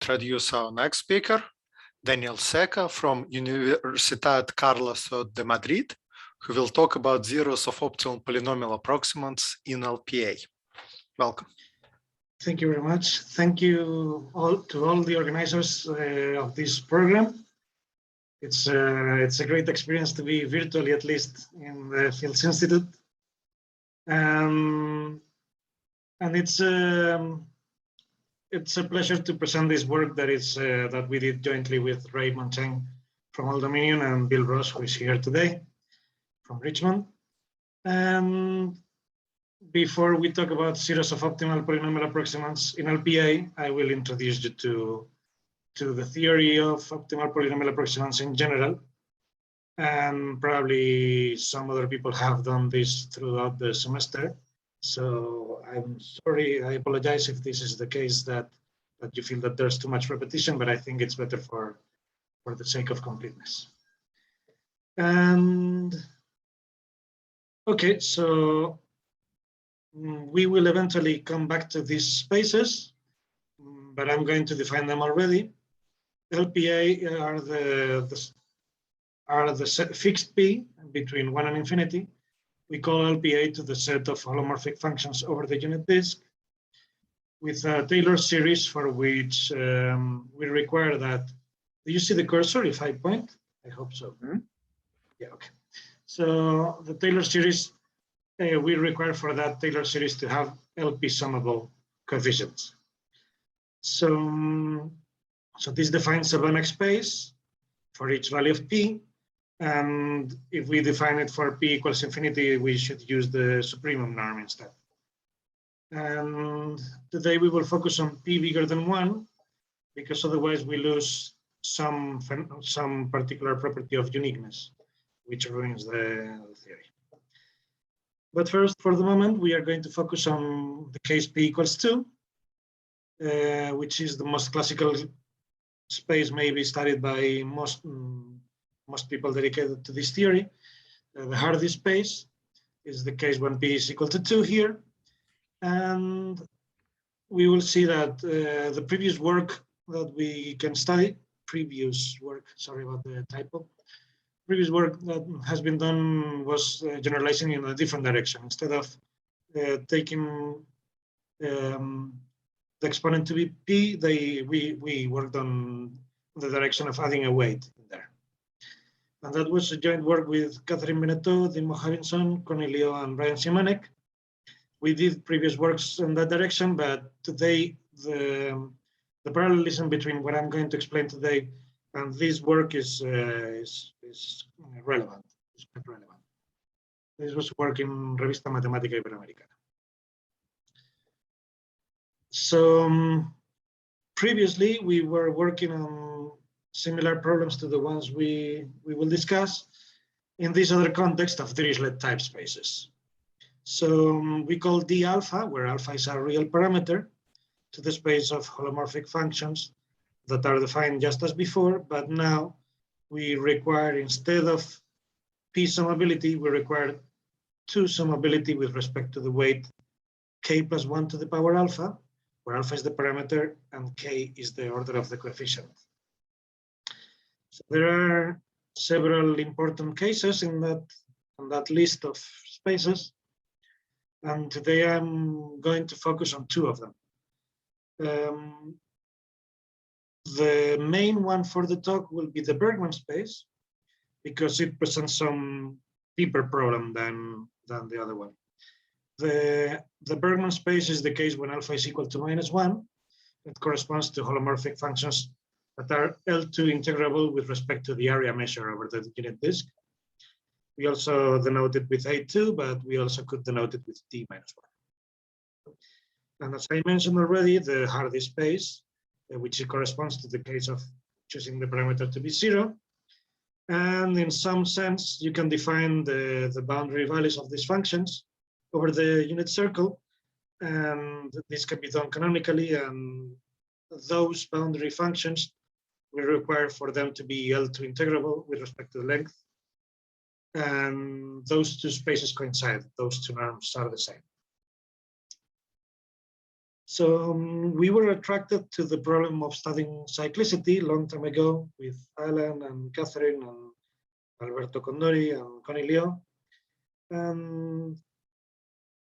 introduce our next speaker, Daniel Seco from Universidad de Madrid, who will talk about zeros of optimal polynomial approximants in ℓpA. Welcome. Thank you very much. Thank you to all the organizers of this program. It's a great experience to be virtually, at least, in the Fields Institute. And it's a pleasure to present this work that we did jointly with Raymond Cheng from Old Dominion and Bill Ross, who is here today from Richmond. And before we talk about zeros of optimal polynomial approximants in ℓpA, I will introduce you to the theory of optimal polynomial approximants in general. And probably some other people have done this throughout the semester. So I'm sorry, I apologize if this is the case that you feel that there's too much repetition, but I think it's better for the sake of completeness. And okay, so we will eventually come back to these spaces, but I'm going to define them already. ℓpA are the fixed P between 1 and infinity. We call ℓpA to the set of holomorphic functions over the unit disk with a Taylor series for which we require that. Do you see the cursor if I point? I hope so. Yeah, okay. So the Taylor series, we require for that Taylor series to have LP summable coefficients. So this defines a Banach space for each value of P. And if we define it for P equals infinity, we should use the supremum norm instead. And today we will focus on P bigger than 1, because otherwise we lose some particular property of uniqueness, which ruins the theory. But first, for the moment, we are going to focus on the case P equals 2, which is the most classical space maybe studied by most people dedicated to this theory. The Hardy space is the case when P is equal to 2 here. And we will see that the previous work that we can study, sorry about the typo, previous work that has been done was generalizing in a different direction. Instead of taking the exponent to be P, we worked on the direction of adding a weight in there. And that was a joint work with Catherine Beneteau, Dimo Harrison, Cornelio, and Brian Szymanek. We did previous works in that direction, but today the parallelism between what I'm going to explain today and this work is relevant. It's quite relevant. This was work in Revista Matemática Iberoamericana. So previously we were working on similar problems to the ones we will discuss in this other context of Dirichlet type spaces. So we call D alpha, where alpha is a real parameter, to the space of holomorphic functions that are defined just as before, but now we require, instead of P summability, we require 2 summability with respect to the weight k plus 1 to the power alpha, where alpha is the parameter and k is the order of the coefficient. So there are several important cases on that list of spaces, and today I'm going to focus on 2 of them. The main one for the talk will be the Bergman space, because it presents some deeper problem than the other one. The Bergman space is the case when alpha is equal to -1. It corresponds to holomorphic functions that are L2 integrable with respect to the area measure over the unit disk. We also denote it with A2, but we also could denote it with T-1. And as I mentioned already, the Hardy space, which corresponds to the case of choosing the parameter to be 0. And in some sense, you can define the boundary values of these functions over the unit circle. And this can be done canonically. And those boundary functions we require for them to be L2 integrable with respect to the length. And those 2 spaces coincide. Those 2 norms are the same. So we were attracted to the problem of studying cyclicity long time ago with Alan and Catherine and Alberto Condori and Connie Leo. And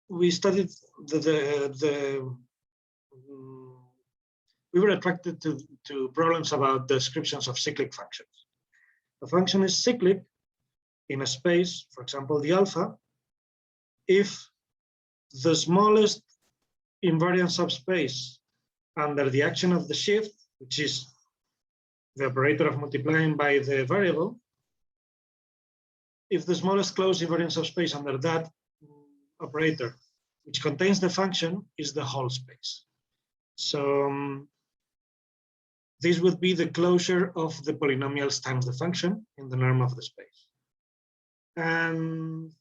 we studied we were attracted to problems about descriptions of cyclic functions. The function is cyclic in a space, for example, the alpha, if the smallest invariant subspace under the action of the shift, which is the operator of multiplying by the variable, if the smallest closed invariant subspace under that operator, which contains the function, is the whole space. So this would be the closure of the polynomials times the function in the norm of the space. And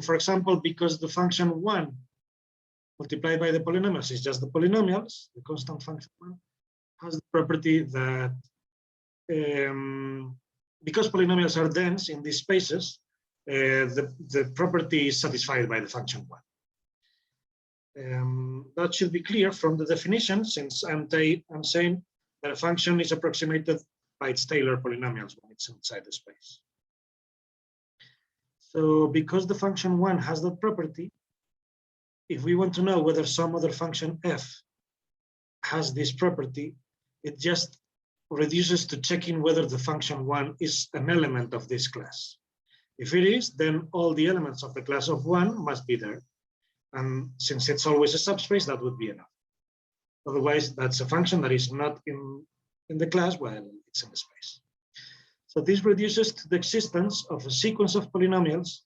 for example, because the function 1 multiplied by the polynomials is just the polynomials, the constant function 1 has the property that because polynomials are dense in these spaces, the property is satisfied by the function 1. That should be clear from the definition, since I'm saying that a function is approximated by its Taylor polynomials when it's inside the space. So because the function 1 has that property, if we want to know whether some other function f has this property, it just reduces to checking whether the function 1 is an element of this class. If it is, then all the elements of the class of 1 must be there. And since it's always a subspace, that would be enough. Otherwise, that's a function that is not in the class while it's in the space. So this reduces to the existence of a sequence of polynomials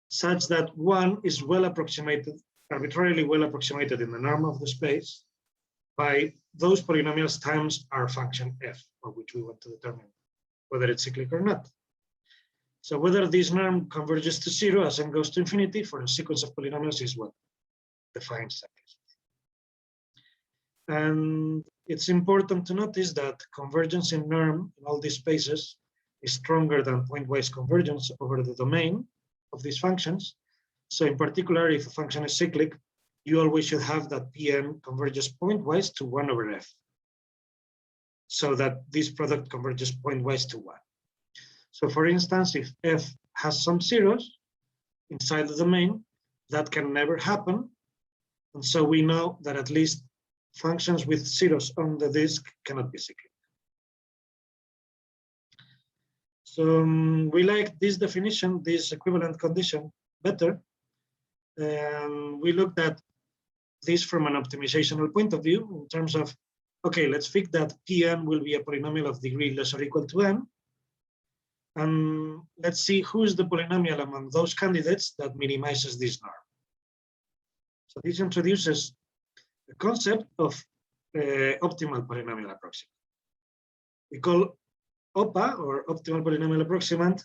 such that 1 is well approximated, arbitrarily well approximated in the norm of the space by those polynomials times our function f, for which we want to determine whether it's cyclic or not. So whether this norm converges to 0 as n goes to infinity for a sequence of polynomials is what defines cyclicity. And it's important to notice that convergence in norm in all these spaces is stronger than pointwise convergence over the domain of these functions. So in particular, if a function is cyclic, you always should have that Pn converges pointwise to 1 over f, so that this product converges pointwise to 1. So for instance, if f has some zeros inside the domain, that can never happen. And so we know that at least functions with zeros on the disk cannot be cyclic. So we like this definition, this equivalent condition, better. And we looked at this from an optimizational point of view in terms of, okay, let's fix that Pn will be a polynomial of degree less or equal to n. And let's see who's the polynomial among those candidates that minimizes this norm. So this introduces the concept of optimal polynomial approximant. We call OPA, or optimal polynomial approximant,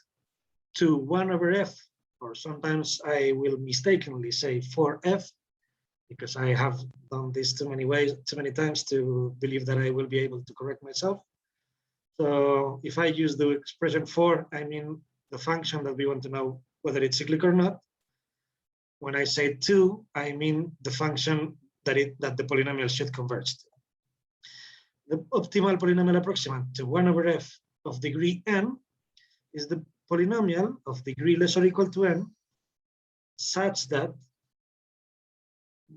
to 1 over f, or sometimes I will mistakenly say 4f, because I have done this too many times to believe that I will be able to correct myself. So if I use the expression 4, I mean the function that we want to know whether it's cyclic or not. When I say 2, I mean the function that the polynomial should converge to. The optimal polynomial approximant to 1 over f of degree n is the polynomial of degree less or equal to n, such that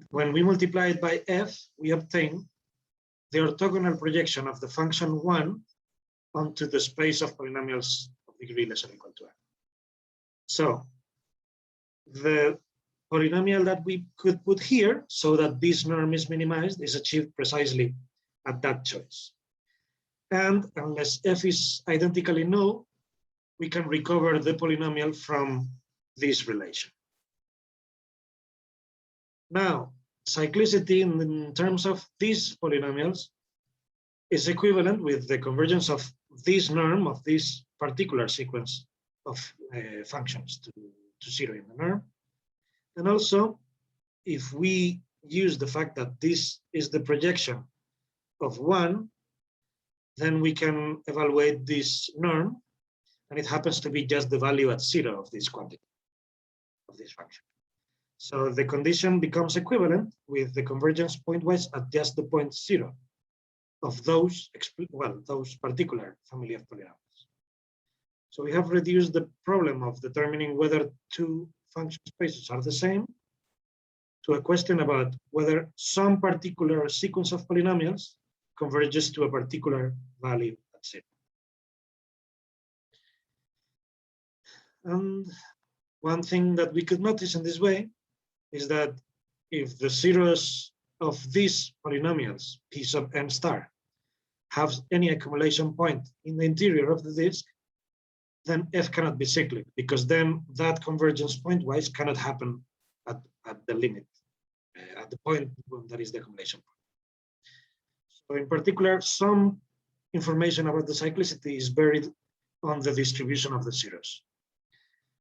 when we multiply it by f, we obtain the orthogonal projection of the function 1 onto the space of polynomials of degree less or equal to n. So the polynomial that we could put here so that this norm is minimized is achieved precisely at that choice. And unless f is identically null, we can recover the polynomial from this relation. Now, cyclicity in terms of these polynomials is equivalent with the convergence of this norm of this particular sequence of functions to 0 in the norm. And also, if we use the fact that this is the projection of 1, then we can evaluate this norm, and it happens to be just the value at 0 of this quantity, of this function. So the condition becomes equivalent with the convergence pointwise at just the point 0 of those, those particular family of polynomials. So we have reduced the problem of determining whether two function spaces are the same to a question about whether some particular sequence of polynomials converges to a particular value at 0. And one thing that we could notice in this way is that if the zeros of these polynomials, p sub n star, have any accumulation point in the interior of the disk, then f cannot be cyclic, because then that convergence pointwise cannot happen at the limit, at the point that is the accumulation point. So in particular, some information about the cyclicity is buried on the distribution of the zeros.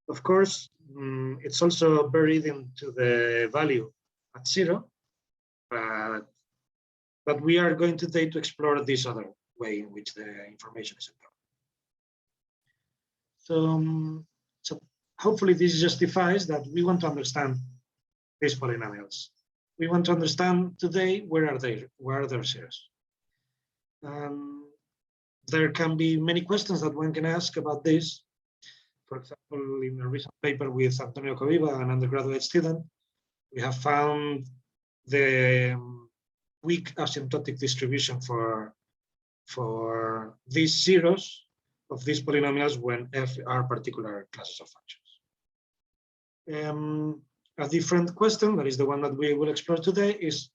Of course, it's also buried into the value at 0, but we are going today to explore this other way in which the information is obtained. So hopefully this justifies that we want to understand these polynomials. We want to understand today where are their zeros. There can be many questions that one can ask about this. For example, in a recent paper with Antonio Coviva, an undergraduate student, we have found the weak asymptotic distribution for these zeros of these polynomials when f are particular classes of functions. A different question, that is the one that we will explore today, is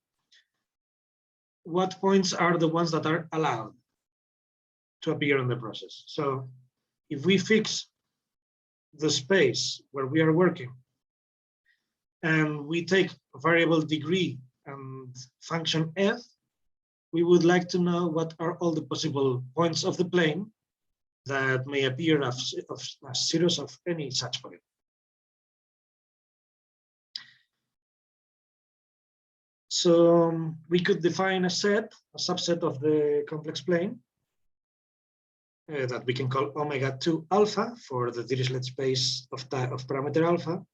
what points are the ones that are allowed to appear in the process? So if we fix the space where we are working and we take a variable degree and function f, we would like to know what are all the possible points of the plane that may appear as zeros of any such polynomial. So we could define a set, a subset of the complex plane that we can call omega2 alpha for the Dirichlet space of parameter alpha,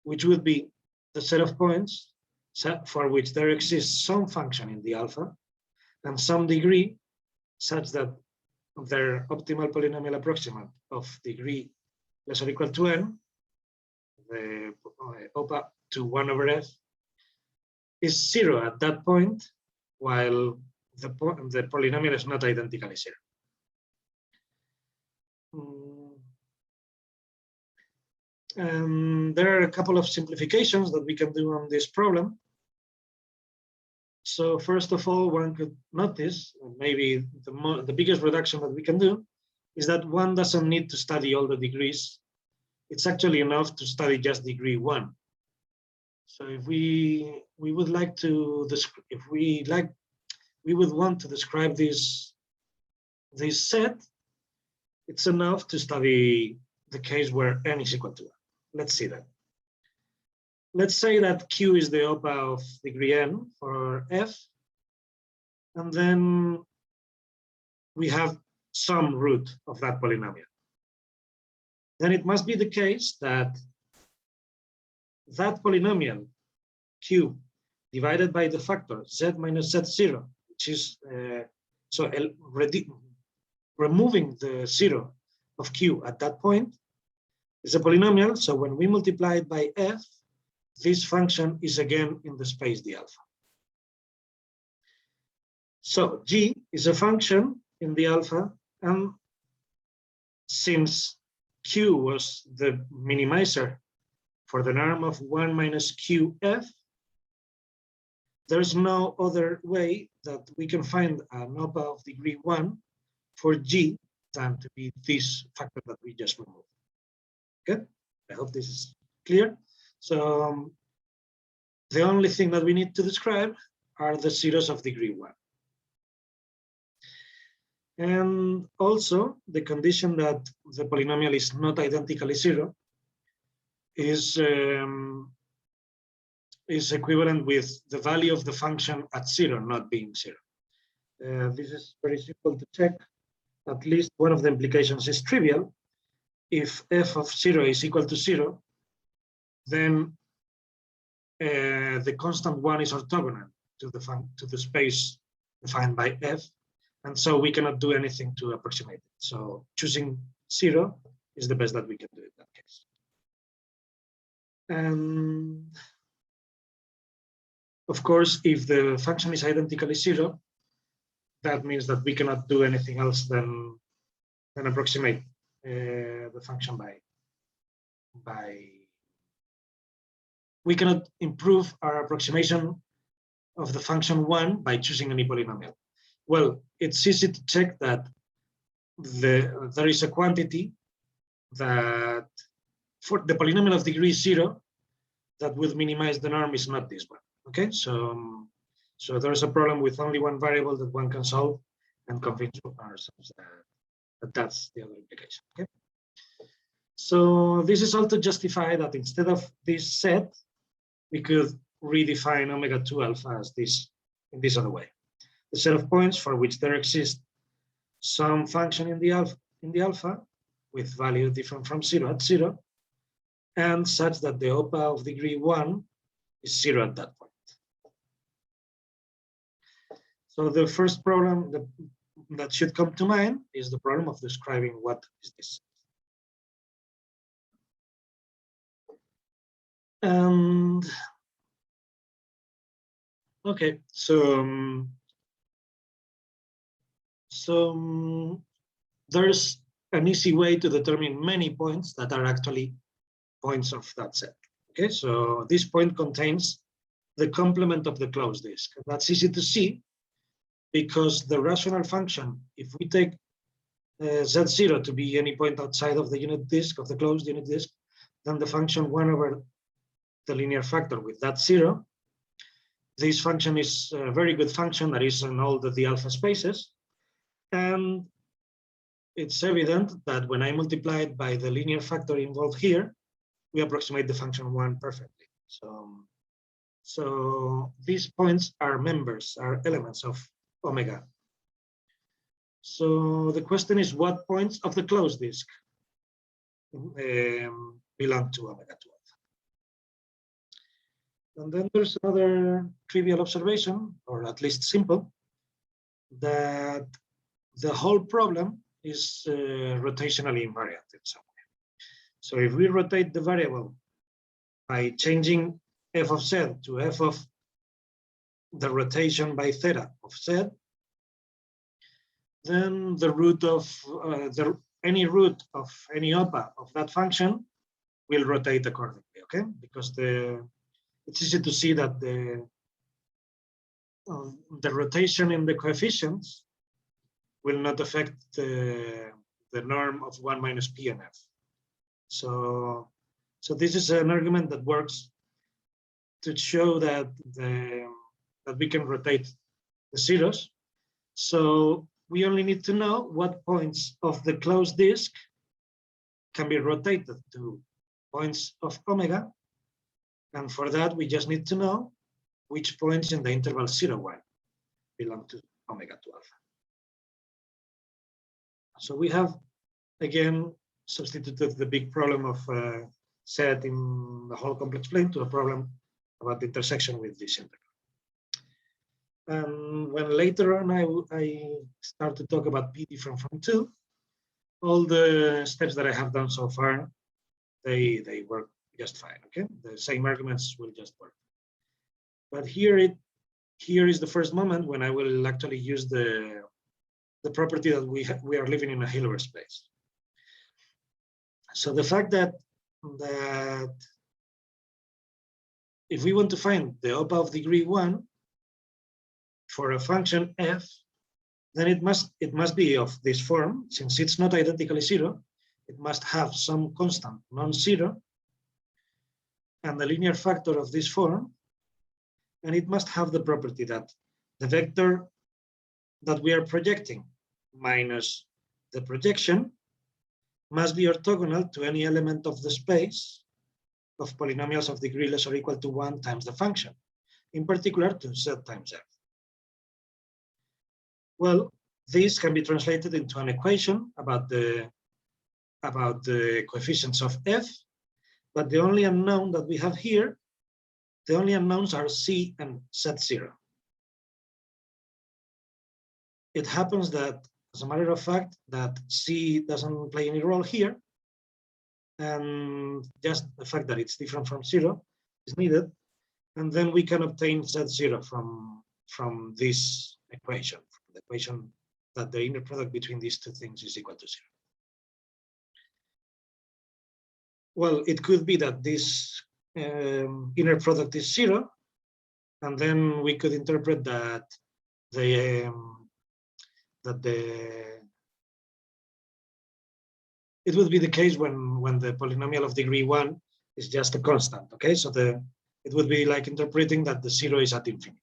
which would be the set of points for which there exists some function in the alpha and some degree such that their optimal polynomial approximant of degree less or equal to n, the ℓpA to 1 over f, is 0 at that point, while the polynomial is not identically 0. There are a couple of simplifications that we can do on this problem. So first of all, one could notice, maybe the biggest reduction that we can do, is that one doesn't need to study all the degrees. It's actually enough to study just degree 1. So if we would like to, we would want to describe this set, it's enough to study the case where n is equal to 1. Let's see that. Let's say that Q is the ℓpA of degree n for f, and then we have some root of that polynomial. Then it must be the case that that polynomial Q divided by the factor z minus z0, which is removing the 0 of Q at that point, is a polynomial. So when we multiply it by f, this function is again in the space d alpha. So G is a function in the alpha, and since Q was the minimizer for the norm of 1 minus QF, there's no other way that we can find an ℓpA of degree 1 for G than to be this factor that we just removed. Okay, I hope this is clear. So the only thing that we need to describe are the zeros of degree 1. And also the condition that the polynomial is not identically 0 is equivalent with the value of the function at 0 not being 0. This is very simple to check. At least one of the implications is trivial. If f of 0 is equal to 0, then the constant one is orthogonal to the space defined by f, and so we cannot do anything to approximate it. So choosing 0 is the best that we can do in that case. And of course, if the function is identically 0, that means that we cannot do anything else than approximate the function we cannot improve our approximation of the function 1 by choosing any polynomial. Well, it's easy to check that there is a quantity that for the polynomial of degree 0 that will minimize the norm is not this one. Okay, so there's a problem with only one variable that one can solve and convince ourselves that that's the other implication. Okay, so this is also justify that instead of this set, we could redefine omega 2 alpha as this in this other way. The set of points for which there exists some function in the alpha with value different from 0 at 0, and such that the ℓpA of degree 1 is 0 at that point. So the first problem that should come to mind is the problem of describing what is this. And okay, so there's an easy way to determine many points that are actually points of that set. Okay, so this point contains the complement of the closed disk. That's easy to see because the rational function, if we take z0 to be any point outside of the unit disk, of the closed unit disk, then the function 1 over the linear factor with that 0, this function is a very good function that is in all the alpha spaces. And it's evident that when I multiply it by the linear factor involved here, we approximate the function 1 perfectly. So these points are members, are elements of omega. So the question is, what points of the closed disk belong to omega 2 alpha? And then there's another trivial observation, or at least simple, that the whole problem is rotationally invariant in some way. So if we rotate the variable by changing f of z to f of the rotation by theta of z, then the root of any root of any ℓpA of that function will rotate accordingly. Okay, because it's easy to see that the rotation in the coefficients will not affect the norm of 1 minus p and f. So this is an argument that works to show that that we can rotate the zeros. So we only need to know what points of the closed disk can be rotated to points of omega. And for that, we just need to know which points in the interval 0, 1 belong to omega 2 alpha. So we have, again, substituted the big problem of set in the whole complex plane to a problem about the intersection with this integral. And when later on I start to talk about p different from 2, all the steps that I have done so far, they work just fine. Okay, the same arguments will just work. But here is the first moment when I will actually use the property that we are living in a Hilbert space. So the fact that if we want to find the ℓpA of degree 1 for a function f, then it must be of this form. Since it's not identically 0, it must have some constant non-zero and the linear factor of this form, and it must have the property that the vector that we are projecting minus the projection must be orthogonal to any element of the space of polynomials of degree less or equal to 1 times the function, in particular to z times f. Well, this can be translated into an equation about the coefficients of f, but the only unknown that we have here, the only unknowns are C and Z0. It happens that, as a matter of fact, that C doesn't play any role here, and just the fact that it's different from 0 is needed, and then we can obtain Z0 from this equation, the equation that the inner product between these two things is equal to 0. Well, it could be that this inner product is 0, and then we could interpret that it would be the case when the polynomial of degree 1 is just a constant. Okay, so it would be like interpreting that the 0 is at infinity.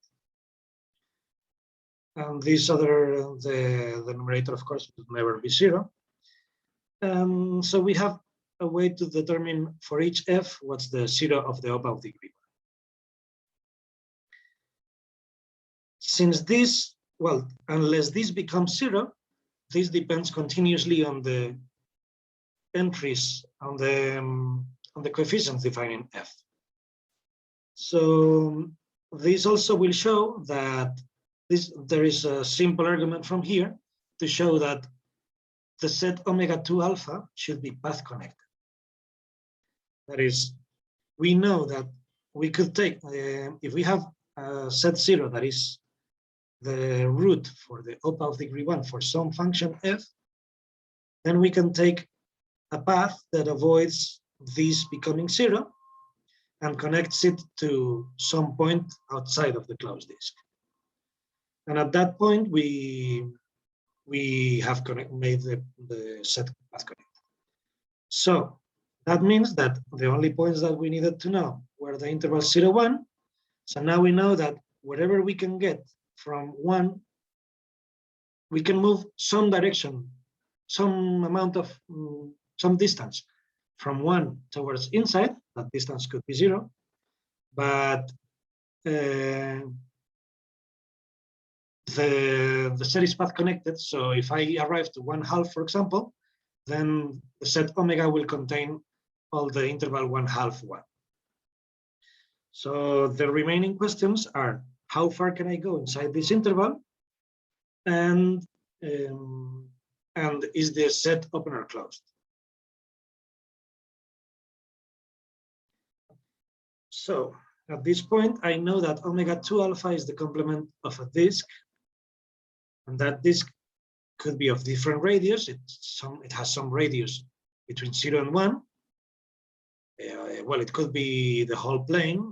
And this other, the numerator, of course, would never be 0. So we have a way to determine for each f what's the 0 of the OPA of degree 1. Since this, well, unless this becomes 0, this depends continuously on the entries on the coefficients defining f. So this also will show that there is a simple argument from here to show that the set omega 2 alpha should be path connected. That is, we know that we could take, if we have a set 0 that is the root for the OPA of degree 1 for some function f, then we can take a path that avoids this becoming 0 and connects it to some point outside of the closed disk. And at that point, we have made the set path connected. So that means that the only points that we needed to know were the intervals 0, 1. So now we know that wherever we can get from 1, we can move some direction, some amount of, some distance from 1 towards inside. That distance could be 0, but the set is path connected. So if I arrive to 1/2, for example, then the set omega will contain all the interval 1/2, 1. So the remaining questions are, how far can I go inside this interval? And is the set open or closed? So at this point, I know that omega 2 alpha is the complement of a disk, and that disk could be of different radius. It has some radius between 0 and 1. Well, it could be the whole plane,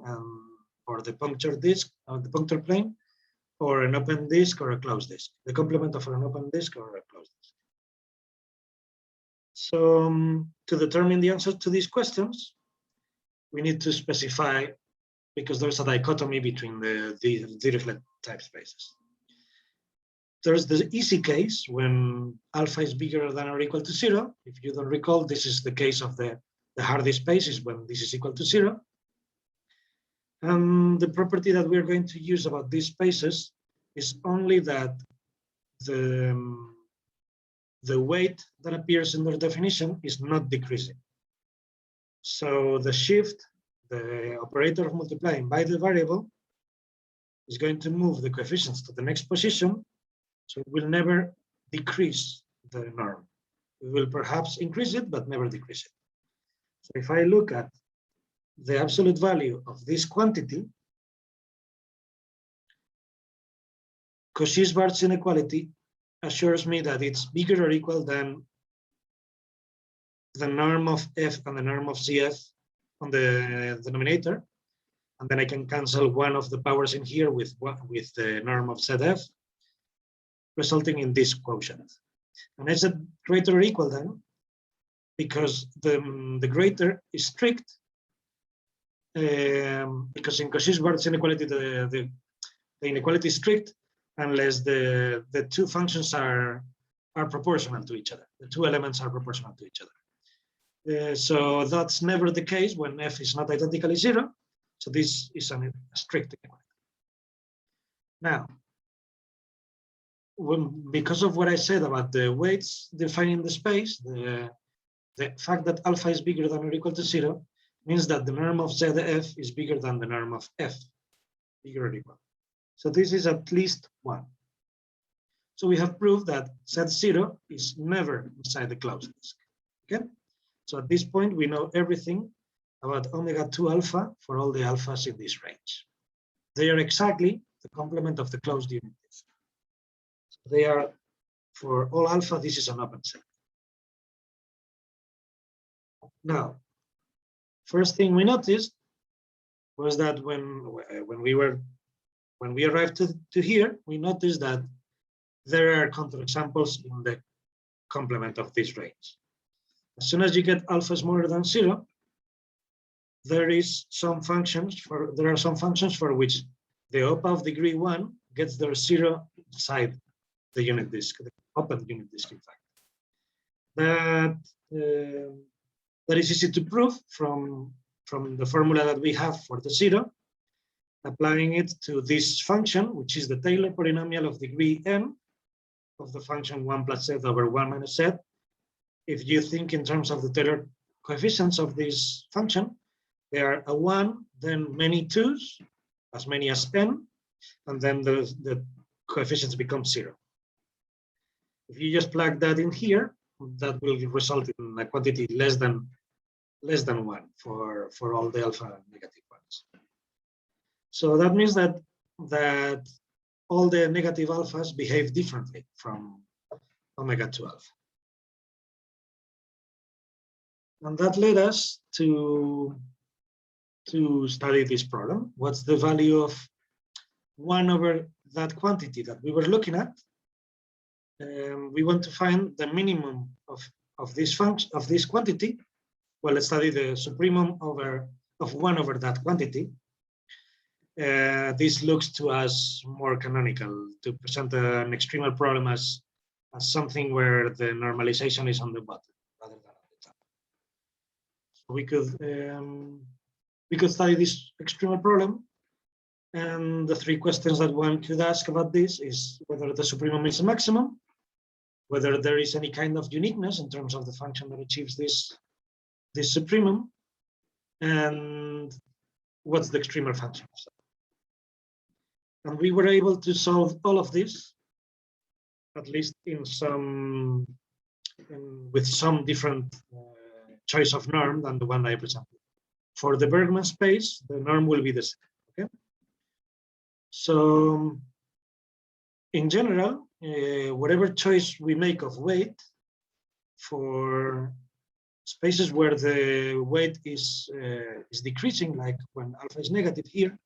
or the puncture disk, or the puncture plane, or an open disk or a closed disk, the complement of an open disk or a closed disk. So to determine the answer to these questions, we need to specify, because there's a dichotomy between the Dirichlet type spaces. There's the easy case when alpha is bigger than or equal to 0. If you don't recall, this is the case of the Hardy spaces when this is equal to 0. And the property that we're going to use about these spaces is only that the weight that appears in their definition is not decreasing. So the shift, the operator of multiplying by the variable, is going to move the coefficients to the next position. So it will never decrease the norm. We will perhaps increase it, but never decrease it. So if I look at the absolute value of this quantity, Cauchy-Schwarz inequality assures me that it's bigger or equal than the norm of f and the norm of cf on the denominator. And then I can cancel one of the powers in here with the norm of zf, resulting in this quotient. And is it greater or equal then? Because the greater is strict, because in Cauchy-Schwarz inequality, the inequality is strict unless the two functions are proportional to each other. The two elements are proportional to each other. So that's never the case when f is not identically 0. So this is a strict inequality. Now, because of what I said about the weights defining the space, the fact that alpha is bigger than or equal to 0 means that the norm of ZF is bigger than the norm of F, bigger or equal. So this is at least 1. So we have proved that Z0 is never inside the closed disk. Okay. So at this point, we know everything about omega-2 alpha for all the alphas in this range. They are exactly the complement of the closed unit disk. So they are, for all alpha, this is an open set. Now, first thing we noticed was that when we arrived to here, we noticed that there are counterexamples in the complement of this range. As soon as you get alpha smaller than 0, there are some functions for which the OPA of degree 1 gets their 0 inside the unit disk, the open unit disk, in fact. That is easy to prove from the formula that we have for the 0, applying it to this function, which is the Taylor polynomial of degree n of the function 1 plus z over 1 minus z. If you think in terms of the Taylor coefficients of this function, they are a 1, then many 2's, as many as n, and then the coefficients become 0. If you just plug that in here, that will result in a quantity less than 1 for all the alpha negative ones. So that means that all the negative alphas behave differently from omega-2 alpha. And that led us to study this problem. What's the value of 1 over that quantity that we were looking at? We want to find the minimum of this function, of this quantity. Well, let's study the supremum of 1 over that quantity. This looks to us more canonical, to present an extremal problem as something where the normalization is on the bottom rather than on the top. So we could study this extremal problem, and the 3 questions that one could ask about this is whether the supremum is a maximum, whether there is any kind of uniqueness in terms of the function that achieves this supremum, and what's the extremal function. And we were able to solve all of this, at least with some different choice of norm than the one I presented. For the Bergman space, the norm will be the same. Okay. So, in general, whatever choice we make of weight for spaces where the weight is decreasing, like when alpha is negative here,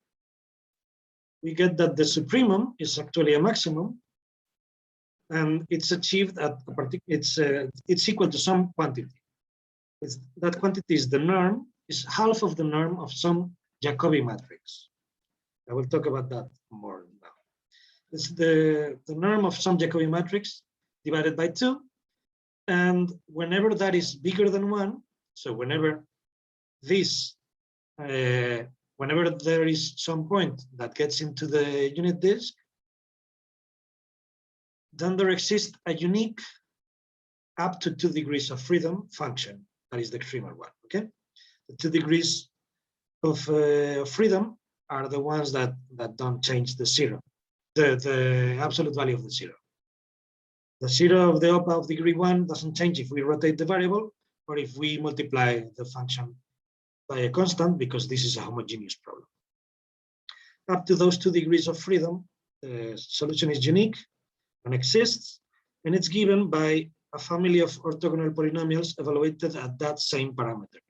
we get that the supremum is actually a maximum, and it's achieved at a particular. It's equal to some quantity. That quantity is the norm, is half of the norm of some Jacobi matrix. I will talk about that more now. It's the norm of some Jacobi matrix divided by 2, and whenever that is bigger than 1, so whenever whenever there is some point that gets into the unit disk, then there exists a unique up to 2 degrees of freedom function. That is the extremal one. Okay, the 2 degrees of freedom are the ones that don't change the 0, the absolute value of the 0. The 0 of the OPA of degree 1 doesn't change if we rotate the variable or if we multiply the function by a constant, because this is a homogeneous problem. Up to those 2 degrees of freedom, the solution is unique and exists, and it's given by a family of orthogonal polynomials evaluated at that same parameter,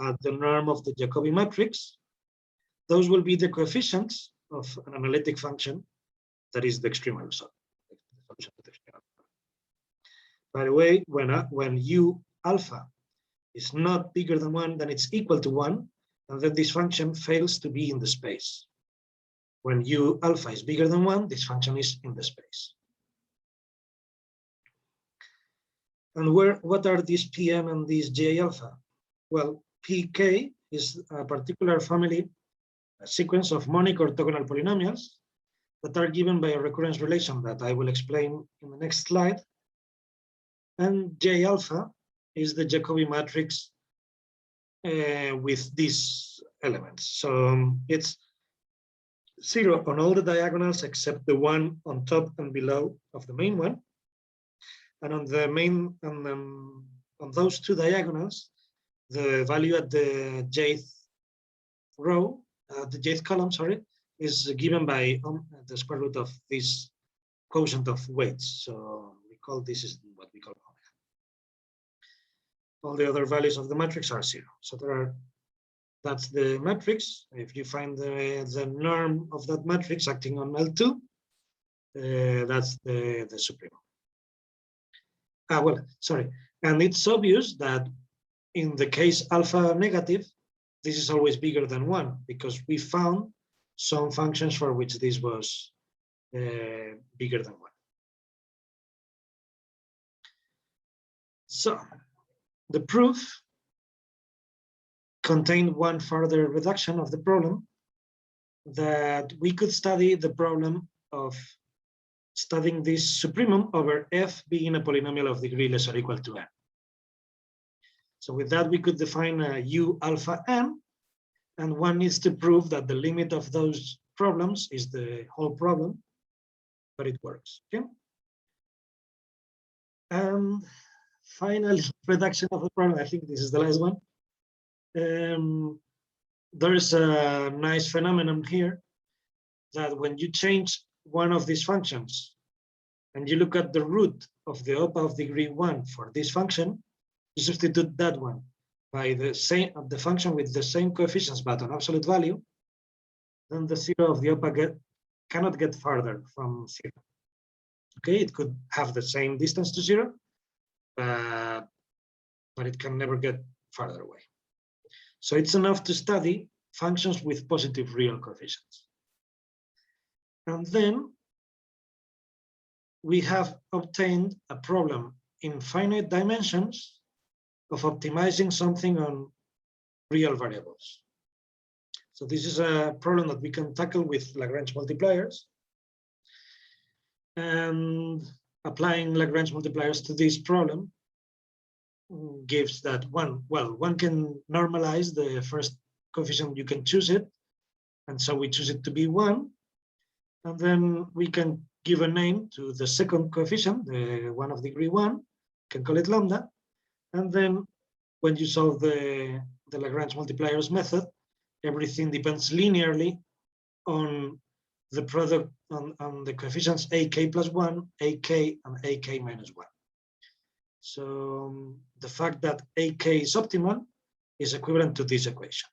at the norm of the Jacobi matrix. Those will be the coefficients of an analytic function that is the extremal result. By the way, when U alpha is not bigger than 1, then it's equal to 1, and then this function fails to be in the space. When U alpha is bigger than 1, this function is in the space. And what are these Pm and these J alpha? Well, Pk is a particular family, a sequence of monic orthogonal polynomials that are given by a recurrence relation that I will explain in the next slide. And J alpha is the Jacobi matrix with these elements. So it's 0 on all the diagonals except the one on top and below of the main one. And on the main, on those two diagonals, the value at the jth row, the jth column, sorry, is given by the square root of this quotient of weights. So we call this is what we call omega. All the other values of the matrix are 0. So that's the matrix. If you find the norm of that matrix acting on L2, that's the supremum. Well, sorry. And it's obvious that in the case alpha negative, this is always bigger than 1 because we found some functions for which this was bigger than 1. So the proof contained one further reduction of the problem, that we could study the problem of studying this supremum over f being a polynomial of degree less or equal to n. So with that, we could define a u alpha n, and one needs to prove that the limit of those problems is the whole problem, but it works. Okay. And final reduction of the problem, I think this is the last one. There's a nice phenomenon here that when you change one of these functions and you look at the root of the OPA of degree 1 for this function, you substitute that one by the function with the same coefficients but an absolute value, then the 0 of the OPA cannot get farther from 0. Okay, it could have the same distance to 0, but it can never get farther away. So it's enough to study functions with positive real coefficients. And then we have obtained a problem in finite dimensions of optimizing something on real variables. So this is a problem that we can tackle with Lagrange multipliers. And applying Lagrange multipliers to this problem gives that one can normalize the first coefficient, you can choose it. And so we choose it to be 1. And then we can give a name to the second coefficient, the one of degree 1, can call it lambda. And then when you solve the Lagrange multipliers method, everything depends linearly on the product on the coefficients ak plus 1, ak, and ak minus 1. So the fact that ak is optimal is equivalent to this equation.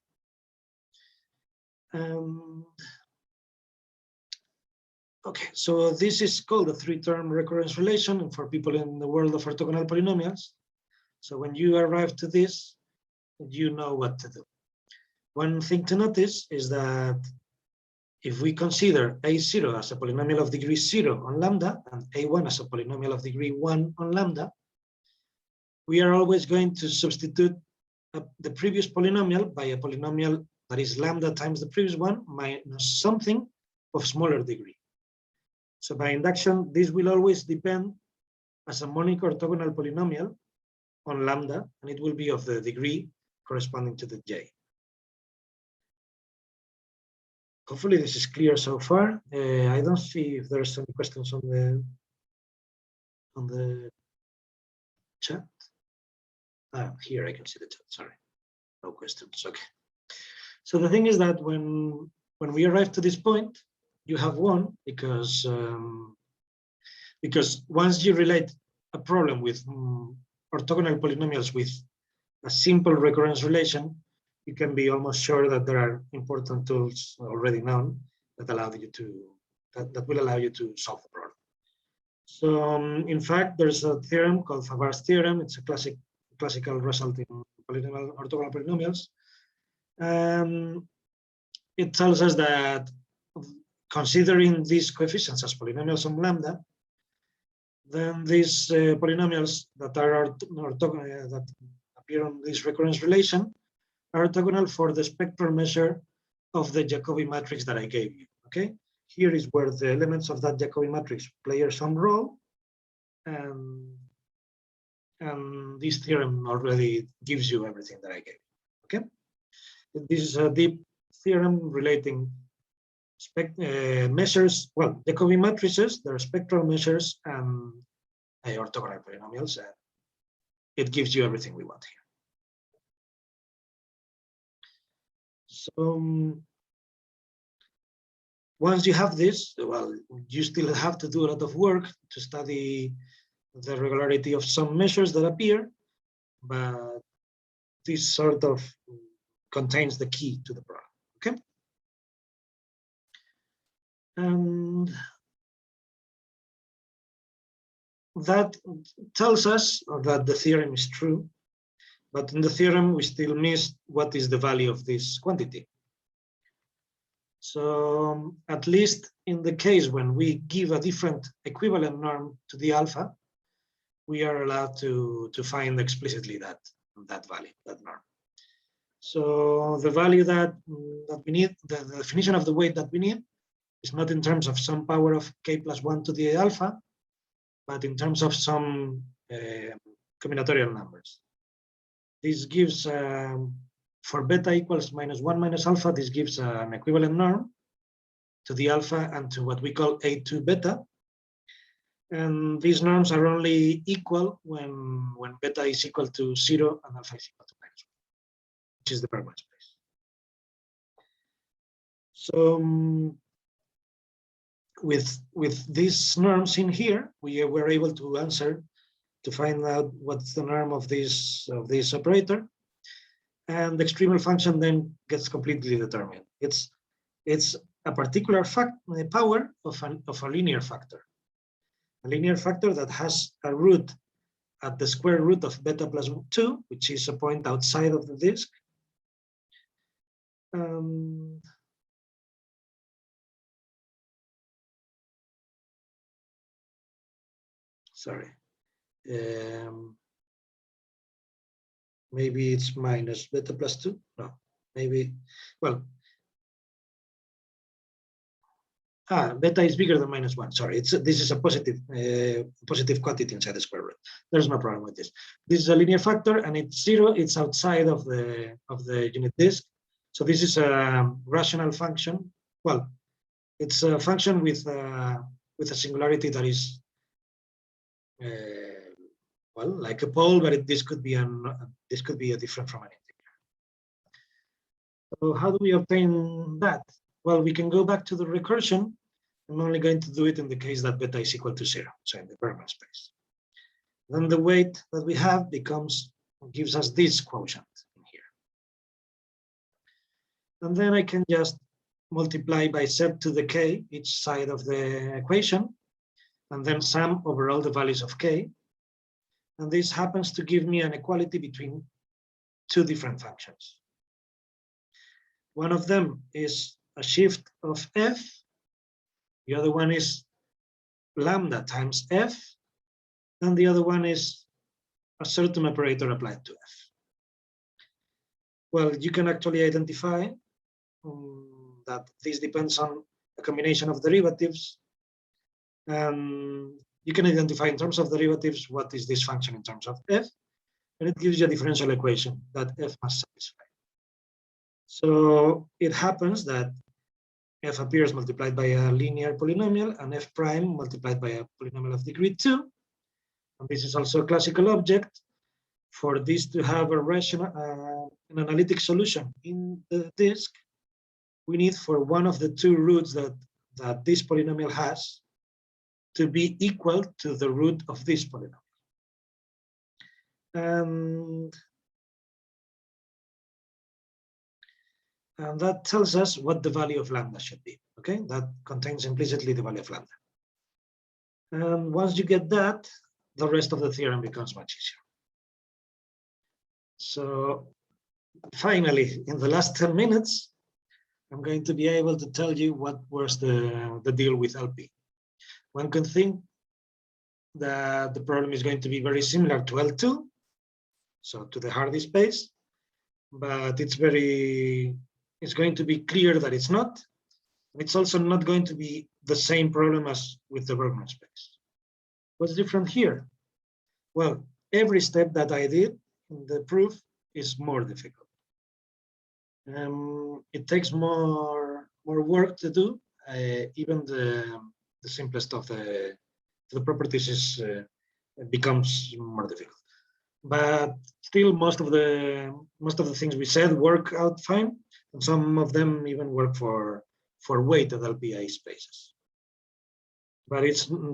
Okay, so this is called a three-term recurrence relation, and for people in the world of orthogonal polynomials. So when you arrive to this, you know what to do. One thing to notice is that if we consider a0 as a polynomial of degree 0 on lambda and a1 as a polynomial of degree 1 on lambda, we are always going to substitute the previous polynomial by a polynomial that is lambda times the previous one minus something of smaller degree. So by induction, this will always depend as a monic orthogonal polynomial on lambda, and it will be of the degree corresponding to the j. Hopefully this is clear so far. I don't see if there's any questions on the chat. Here I can see the chat, sorry. No questions, okay. So the thing is that when we arrive to this point, you have won because once you relate a problem with orthogonal polynomials with a simple recurrence relation, you can be almost sure that there are important tools already known that allow you to that will allow you to solve the problem. So in fact, there's a theorem called Favar's theorem. It's a classical result in orthogonal polynomials. It tells us that considering these coefficients as polynomials on lambda, then these polynomials that are orthogonal, that appear on this recurrence relation are orthogonal for the spectral measure of the Jacobi matrix that I gave you. Okay, here is where the elements of that Jacobi matrix play some role, and this theorem already gives you everything that I gave. Okay, this is a deep theorem relating measures, well, Jacobi matrices, their spectral measures, and orthogonal polynomials. It gives you everything we want here. So once you have this, well, you still have to do a lot of work to study the regularity of some measures that appear, but this sort of contains the key to the problem. Okay. And that tells us that the theorem is true, but in the theorem we still miss what is the value of this quantity. So at least in the case when we give a different equivalent norm to the alpha, we are allowed to find explicitly that value, that norm. So the value that we need, the definition of the weight that we need, is not in terms of some power of k plus 1 to the alpha, but in terms of some combinatorial numbers. This gives, for beta equals -1 minus alpha, this gives an equivalent norm to the alpha and to what we call A2 beta. And these norms are only equal when beta is equal to 0 and alpha is equal to -1, which is the Bergman space. So with these norms in here, we were able to answer to find out what's the norm of this operator, and the extremal function then gets completely determined. It's a particular power of a linear factor. A linear factor that has a root at the square root of beta plus 2, which is a point outside of the disk. Sorry. Maybe it's minus beta plus 2. No, maybe, well, beta is bigger than -1. Sorry, this is a positive quantity inside the square root. There's no problem with this. This is a linear factor, and it's 0. It's outside of the unit disk. So this is a rational function. Well, it's a function with a singularity that is well, like a pole, but this could be a different from an integer. So how do we obtain that? Well, we can go back to the recursion. I'm only going to do it in the case that beta is equal to 0, so in the Bergman space. Then the weight that we have gives us this quotient in here. And then I can just multiply by z to the k each side of the equation, and then sum over all the values of k. And this happens to give me an equality between two different functions. One of them is a shift of f. The other one is lambda times f. And the other one is a certain operator applied to f. Well, you can actually identify that this depends on a combination of derivatives. You can identify in terms of derivatives what is this function in terms of f, and it gives you a differential equation that f must satisfy. So it happens that f appears multiplied by a linear polynomial and f prime multiplied by a polynomial of degree 2. And this is also a classical object. For this to have a rational, an analytic solution in the disk, we need for one of the two roots that this polynomial has to be equal to the root of this polynomial. And that tells us what the value of lambda should be. Okay, that contains implicitly the value of lambda. And once you get that, the rest of the theorem becomes much easier. So finally, in the last 10 minutes, I'm going to be able to tell you what was the deal with LP. One can think that the problem is going to be very similar to L2, so to the Hardy space, but it's going to be clear that it's not. It's also not going to be the same problem as with the Bergman space. What's different here? Well, every step that I did in the proof is more difficult. It takes more work to do. Even the simplest of the properties is becomes more difficult. But still, most of the things we said work out fine, and some of them even work for weighted LPA spaces. But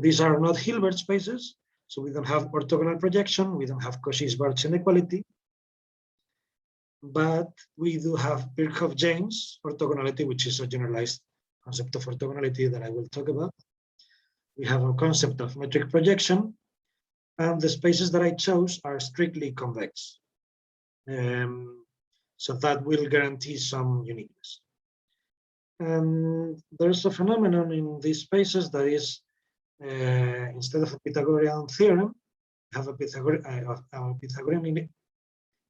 these are not Hilbert spaces, so we don't have orthogonal projection, we don't have Cauchy-Schwarz inequality, but we do have Birkhoff-James orthogonality, which is a generalized concept of orthogonality that I will talk about. We have a concept of metric projection, and the spaces that I chose are strictly convex. So that will guarantee some uniqueness. And there's a phenomenon in these spaces that is, instead of a Pythagorean theorem, have a Pythagorean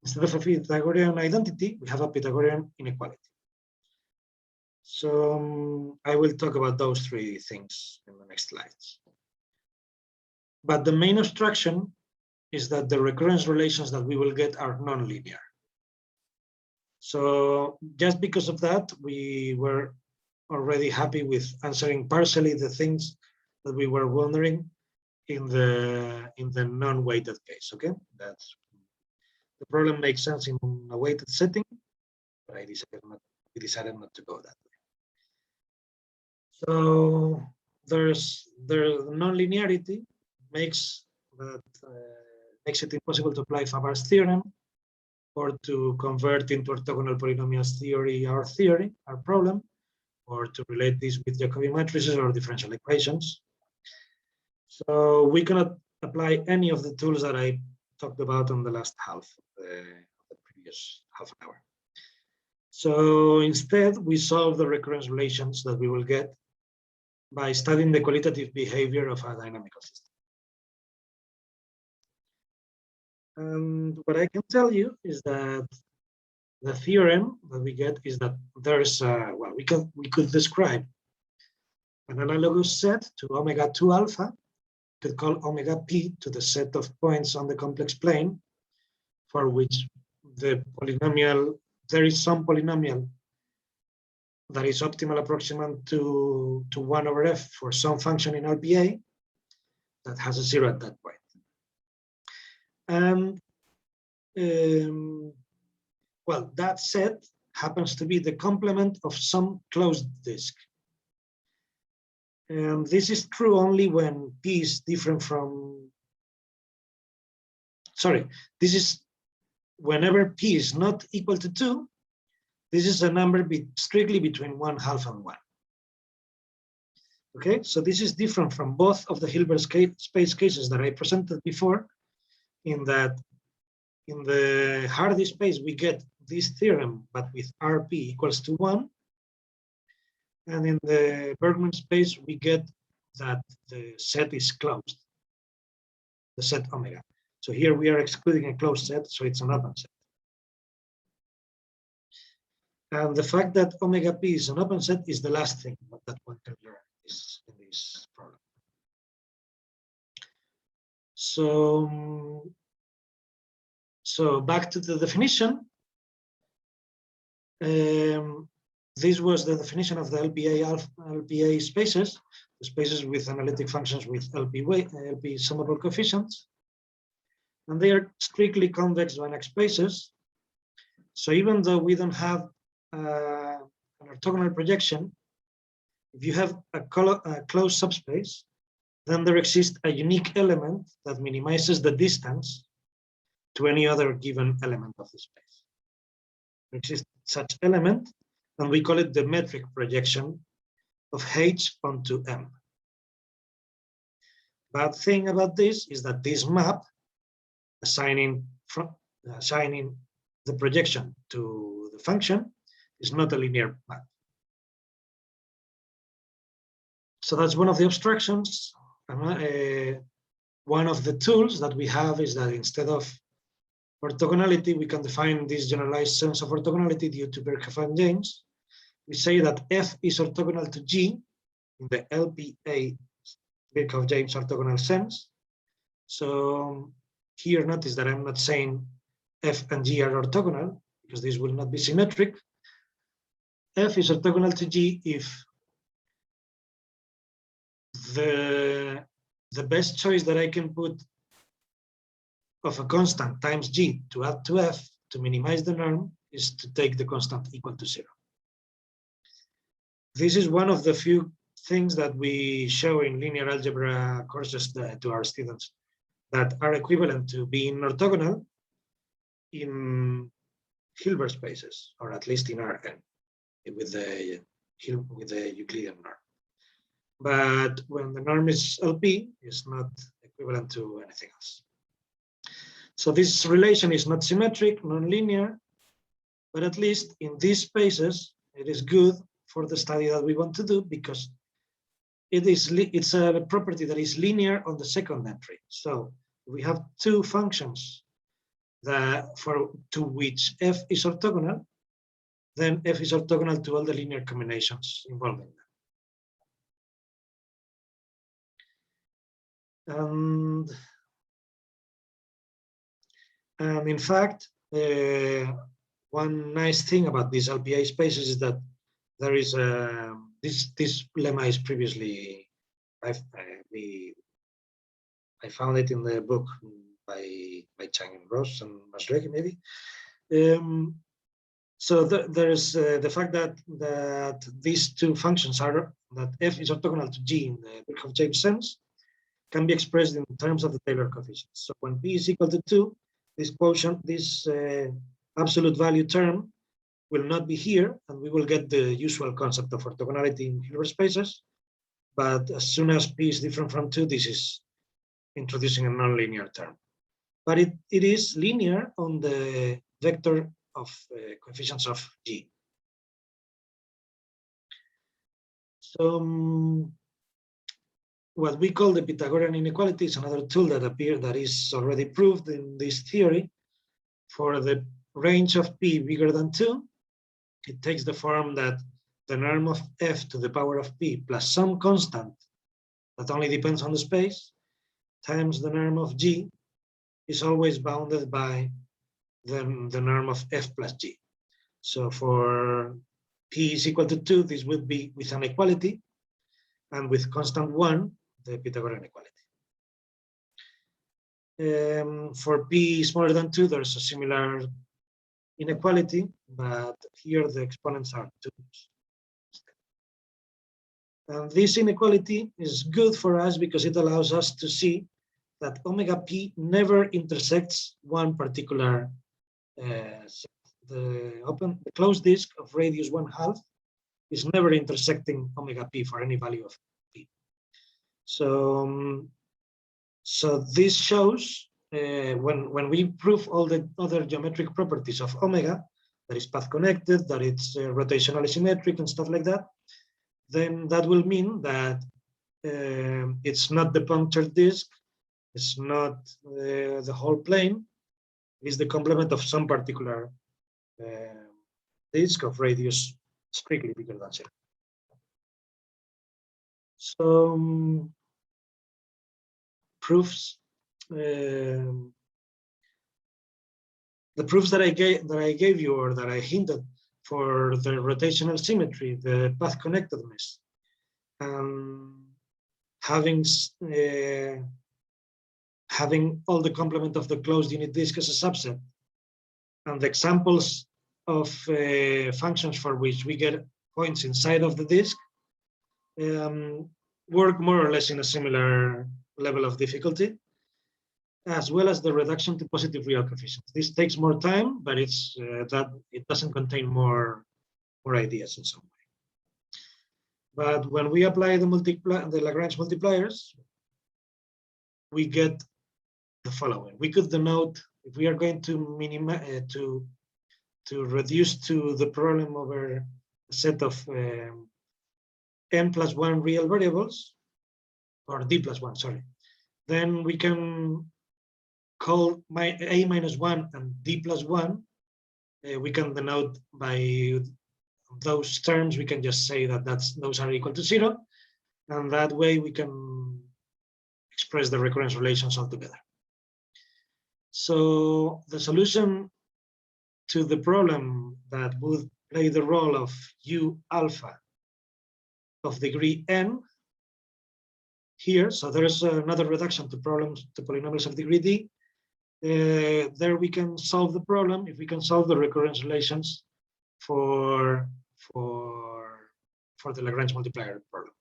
instead of a Pythagorean identity, we have a Pythagorean inequality. So I will talk about those three things in the next slides. But the main abstraction is that the recurrence relations that we will get are nonlinear. So just because of that, we were already happy with answering partially the things that we were wondering in the non-weighted case. Okay, that's the problem makes sense in a weighted setting, but we decided not to go that way. So the nonlinearity makes it impossible to apply Faber's theorem or to convert into orthogonal polynomials theory our problem, or to relate this with Jacobi matrices or differential equations. So we cannot apply any of the tools that I talked about on the last half of the previous half an hour. So instead, we solve the recurrence relations that we will get by studying the qualitative behavior of a dynamical system. And what I can tell you is that the theorem that we get is that there's well, we could describe an analogous set to omega 2 alpha, could call omega p to the set of points on the complex plane, for which the polynomial, there is some polynomial that is optimal approximant to 1 over f for some function in ℓpA that has a 0 at that point. And well, that set happens to be the complement of some closed disk. And this is true only when P is different from, sorry, this is whenever P is not equal to 2, this is a number strictly between 1/2 and 1. Okay, so this is different from both of the Hilbert space cases that I presented before, in that in the Hardy space we get this theorem, but with Rp equals to 1. And in the Bergman space, we get that the set is closed, the set omega. So here we are excluding a closed set, so it's an open set. And the fact that omega p is an open set is the last thing that one can learn in this problem. So back to the definition. This was the definition of the LPA spaces, the spaces with analytic functions with LP summable coefficients. And they are strictly convex Banach spaces. So even though we don't have an orthogonal projection, if you have a closed subspace, then there exists a unique element that minimizes the distance to any other given element of the space. There exists such element, and we call it the metric projection of H onto M. Bad thing about this is that this map, assigning the projection to the function, is not a linear map. So that's one of the abstractions. One of the tools that we have is that instead of orthogonality, we can define this generalized sense of orthogonality due to Birkhoff and James. We say that F is orthogonal to G in the LPA Birkhoff-James orthogonal sense. So here notice that I'm not saying F and G are orthogonal, because this will not be symmetric, F is orthogonal to G if the best choice that I can put of a constant times G to add to F to minimize the norm is to take the constant equal to 0. This is one of the few things that we show in linear algebra courses to our students that are equivalent to being orthogonal in Hilbert spaces, or at least in Rn, with the Euclidean norm. But when the norm is LP, it's not equivalent to anything else. So this relation is not symmetric, non-linear, but at least in these spaces, it is good for the study that we want to do because it's a property that is linear on the second entry. So we have two functions to which F is orthogonal, then F is orthogonal to all the linear combinations involving them. And in fact, one nice thing about these LPA spaces is that there is this lemma is previously I found it in the book by Chang and Ross and Masrek maybe. So there is the fact that these two functions are that F is orthogonal to G in the Birkhoff-James sense can be expressed in terms of the Taylor coefficients. So when P is equal to 2, this quotient, this absolute value term will not be here, and we will get the usual concept of orthogonality in Hilbert spaces. But as soon as P is different from 2, this is introducing a nonlinear term. But it is linear on the vector of coefficients of G. So what we call the Pythagorean inequality is another tool that is already proved in this theory. For the range of P bigger than 2, it takes the form that the norm of F to the power of P plus some constant that only depends on the space times the norm of G is always bounded by the norm of F plus G. So for P is equal to 2, this would be with an equality, and with constant 1, the Pythagorean equality. For P smaller than 2, there's a similar inequality, but here the exponents are 2. And this inequality is good for us because it allows us to see that omega P never intersects one particular the closed disk of radius 1/2 is never intersecting omega P for any value of P. So this shows when we prove all the other geometric properties of omega, that is path connected, that it's rotationally symmetric and stuff like that, then that will mean that it's not the punctured disk, it's not the whole plane, it's the complement of some particular disk of radius strictly bigger than 0. So proofs. The proofs that I gave you, or that I hinted for the rotational symmetry, the path connectedness, having all the complement of the closed unit disk as a subset, and the examples of functions for which we get points inside of the disk work more or less in a similar level of difficulty, as well as the reduction to positive real coefficients. This takes more time, but it's that it doesn't contain more ideas in some way. But when we apply the Lagrange multipliers, we get the following. We could denote, if we are going to minimize to reduce to the problem over a set of n plus 1 real variables, or d plus 1, sorry, then we can call a minus 1 and d plus 1. We can denote by those terms, we can just say that those are equal to 0, and that way we can express the recurrence relations altogether. So the solution to the problem that would play the role of U alpha of degree n here. So there's another reduction to problems to polynomials of degree d. There we can solve the problem if we can solve the recurrence relations for the Lagrange multiplier problem.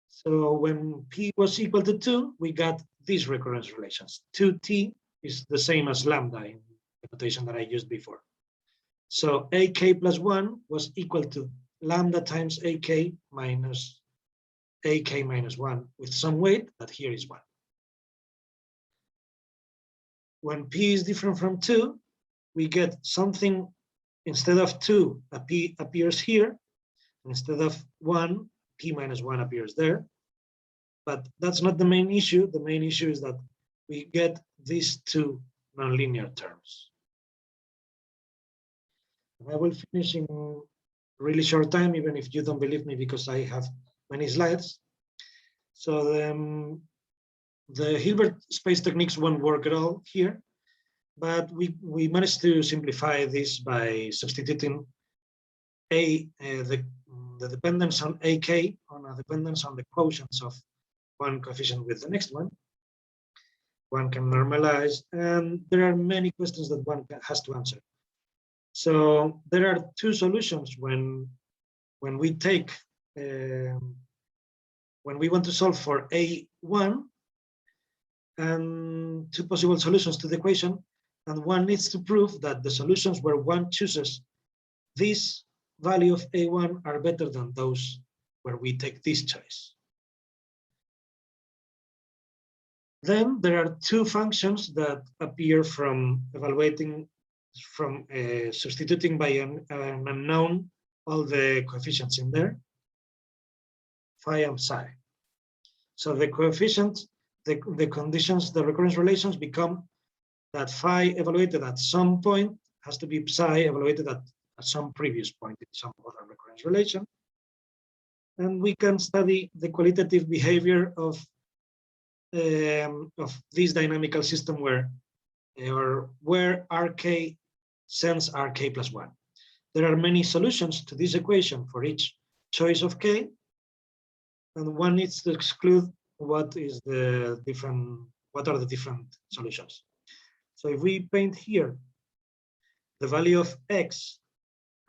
So when p was equal to 2, we got these recurrence relations. 2t is the same as lambda in the notation that I used before. So ak plus 1 was equal to lambda times ak minus 1 with some weight that here is 1. When p is different from 2, we get something instead of 2, a p appears here. Instead of 1, p minus 1 appears there. But that's not the main issue. The main issue is that we get these two nonlinear terms. I will finish in a really short time, even if you don't believe me, because I have many slides. So the Hilbert space techniques won't work at all here, but we managed to simplify this by substituting the dependence on ak on a dependence on the quotients of one coefficient with the next one. One can normalize, and there are many questions that one has to answer. So there are two solutions when we take when we want to solve for a1, and two possible solutions to the equation, and one needs to prove that the solutions where one chooses this value of a1 are better than those where we take this choice. Then there are two functions that appear from evaluating, from substituting by an unknown all the coefficients in there, phi and psi. So the coefficients, the conditions, the recurrence relations become that phi evaluated at some point has to be psi evaluated at some previous point in some other recurrence relation. And we can study the qualitative behavior of this dynamical system where rk sends rk plus 1. There are many solutions to this equation for each choice of k, and one needs to exclude what are the different solutions. So if we paint here the value of x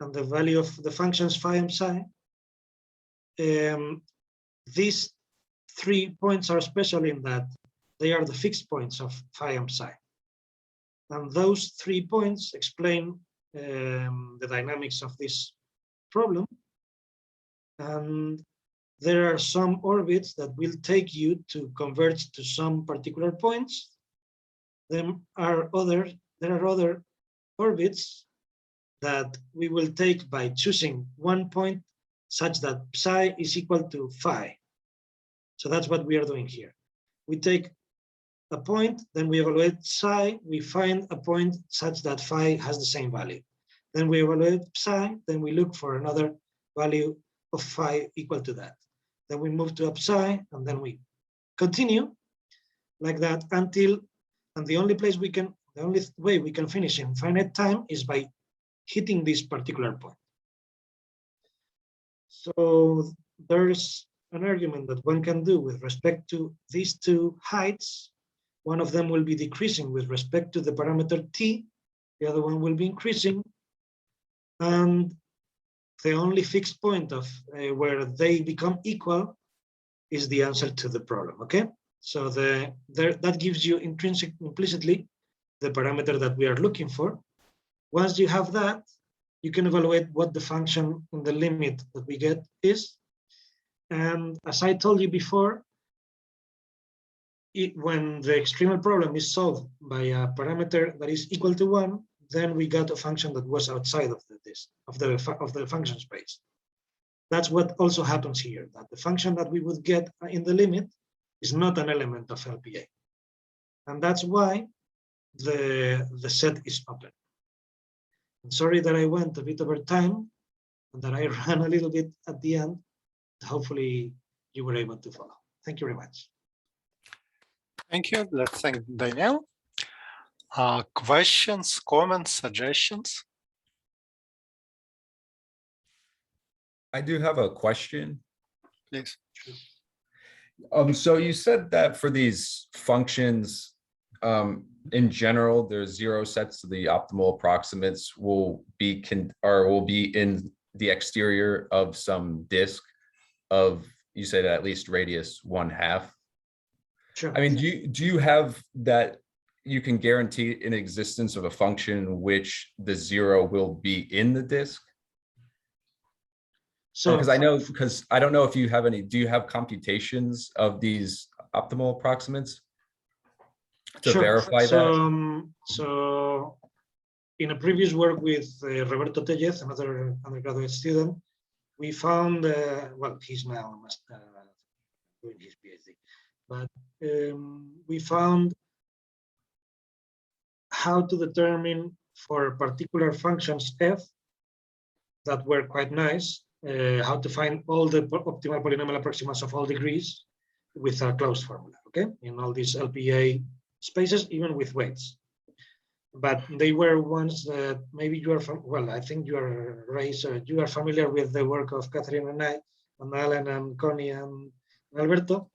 and the value of the functions phi and psi, these 3 points are special in that they are the fixed points of phi and psi. And those 3 points explain the dynamics of this problem. And there are some orbits that will take you to converge to some particular points. There are other orbits that we will take by choosing one point such that psi is equal to phi. So that's what we are doing here. We take a point, then we evaluate psi, we find a point such that phi has the same value. Then we evaluate psi, then we look for another value of phi equal to that. Then we move to psi, and then we continue like that until, and the only way we can finish in finite time is by hitting this particular point. So there's an argument that one can do with respect to these two heights. One of them will be decreasing with respect to the parameter t, the other one will be increasing, and the only fixed point of where they become equal is the answer to the problem. Okay, so that gives you implicitly the parameter that we are looking for. Once you have that, you can evaluate what the function in the limit that we get is. And as I told you before, when the extremal problem is solved by a parameter that is equal to 1, then we got a function that was outside of the function space. That's what also happens here, that the function that we would get in the limit is not an element of ℓpA. And that's why the set is open. I'm sorry that I went a bit over time and that I ran a little bit at the end. Hopefully you were able to follow. Thank you very much. Thank you. Let's thank Daniel. Questions, comments, suggestions? I do have a question. Please. So you said that for these functions, in general, there's zero sets of the optimal approximates will be in the exterior of some disk of, you said at least radius 1/2. Sure. I mean, do you have that you can guarantee an existence of a function in which the zero will be in the disk? So Because I don't know if you have any, do you have computations of these optimal approximates to sure. verify so, that? So in a previous work with Roberto Tellez, another undergraduate student, we found, well, he's now doing his PhD, but we found how to determine for particular functions f that were quite nice, how to find all the optimal polynomial approximants of all degrees with a closed formula, okay? In all these ℓpA spaces, even with weights. But they were ones that maybe you are, well, I think you are raised, you are familiar with the work of Catherine and I, and Alan and Connie and Alberto.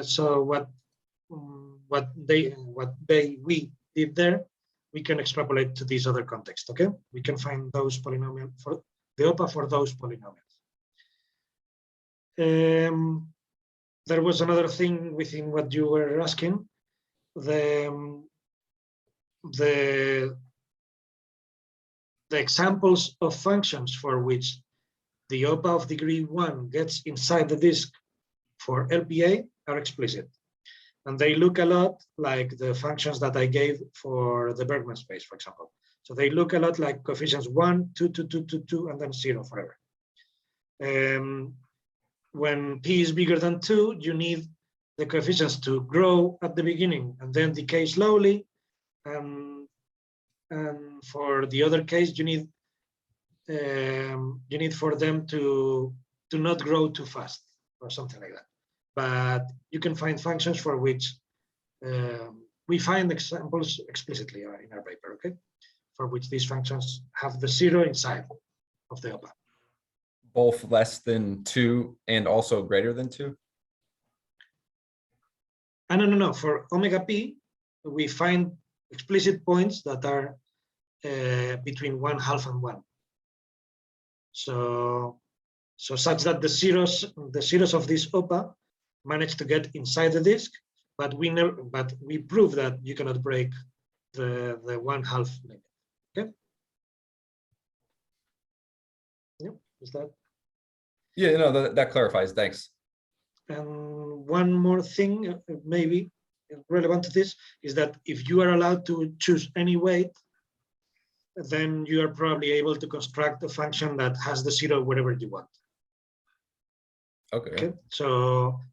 So we did there, we can extrapolate to this other context, okay? We can find those polynomials for the OPA for those polynomials. There was another thing within what you were asking. The examples of functions for which the OPA of degree 1 gets inside the disk for ℓpA are explicit. And they look a lot like the functions that I gave for the Bergman space, for example. So they look a lot like coefficients 1, 2, 2, 2, 2, 2, and then 0 forever. When p is bigger than 2, you need the coefficients to grow at the beginning and then decay slowly. And for the other case, you need for them to not grow too fast or something like that. But you can find functions for which we find examples explicitly in our paper, okay? For which these functions have the 0 inside of the OPA. Both less than 2 and also greater than 2? No. For omega p, we find explicit points that are between 1/2 and 1. So such that the zeros of this OPA manage to get inside the disk, but we prove that you cannot break the 1/2 limit. Okay. Yeah, is that? Yeah, no, that clarifies. Thanks. And one more thing, maybe relevant to this, is that if you are allowed to choose any weight, then you are probably able to construct a function that has the 0 wherever you want. Okay. So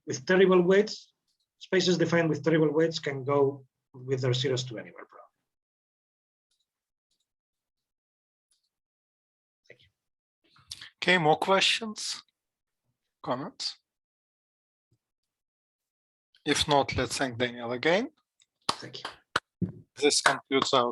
with terrible weights, spaces defined with terrible weights can go with their zeros to anywhere, probably. Thank you. Okay, more questions? Comments? If not, let's thank Daniel again. Thank you. This concludes our